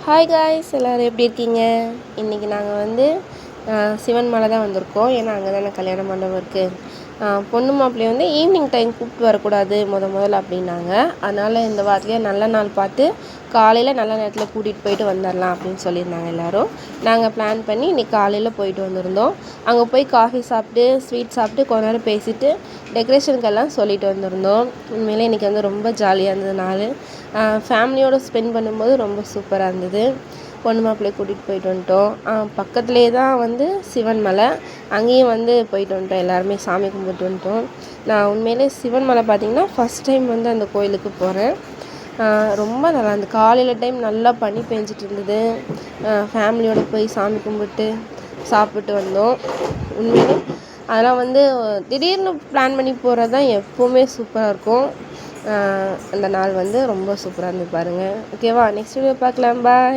Hi guys, எல்லோரும் எப்படி இருக்கீங்க? இன்றைக்கி நாங்கள் வந்து சிவன் மலை தான் வந்திருக்கோம். ஏன்னா அங்கே தானே கல்யாண மண்டபம் இருக்குது. பொண்ணு மாப்பிள்ளையை வந்து ஈவினிங் டைம் கூப்பிட்டு வரக்கூடாது முதல்ல அப்படின்னாங்க. அதனால் இந்த வாரத்துலேயே நல்ல நாள் பார்த்து காலையில் நல்ல நேரத்தில் கூட்டிகிட்டு போயிட்டு வந்துடலாம் அப்படின்னு சொல்லியிருந்தாங்க எல்லோரும். நாங்கள் பிளான் பண்ணி இன்றைக்கி காலையில் போயிட்டு வந்திருந்தோம். அங்கே போய் காஃபி சாப்பிட்டு ஸ்வீட் சாப்பிட்டு கொஞ்ச நேரம் பேசிவிட்டு டெக்கரேஷனுக்கெல்லாம் சொல்லிட்டு வந்திருந்தோம். உண்மையிலே இன்றைக்கி வந்து ரொம்ப ஜாலியாக இருந்தது நாள். ஃபேமிலியோடு ஸ்பெண்ட் பண்ணும்போது ரொம்ப சூப்பராக இருந்தது. பொண்ணு மாப்பிள்ளையை கூட்டிகிட்டு போயிட்டு வந்துட்டோம். பக்கத்துலேயே தான் வந்து சிவன் மலை, அங்கேயும் வந்து போயிட்டு வந்துட்டோம். எல்லாருமே சாமி கும்பிட்டு வந்துட்டோம். நான் உண்மையிலே சிவன் மலை பார்த்திங்கன்னா ஃபஸ்ட் டைம் வந்து அந்த கோயிலுக்கு போகிறேன். ரொம்ப நல்லா இருந்தது. காலையில் டைம் நல்லா பனி பெஞ்சிட்டு இருந்தது. ஃபேமிலியோடு போய் சாமி கும்பிட்டு சாப்பிட்டு வந்தோம். உண்மையிலே அதெல்லாம் வந்து திடீர்னு பிளான் பண்ணி போகிறது தான் எப்போவுமே சூப்பராக இருக்கும். அந்த நாள் வந்து ரொம்ப சூப்பராக இருந்தது பாருங்கள். ஓகேவா, நெக்ஸ்ட் வீடியோ பார்க்கலாம். பாய்.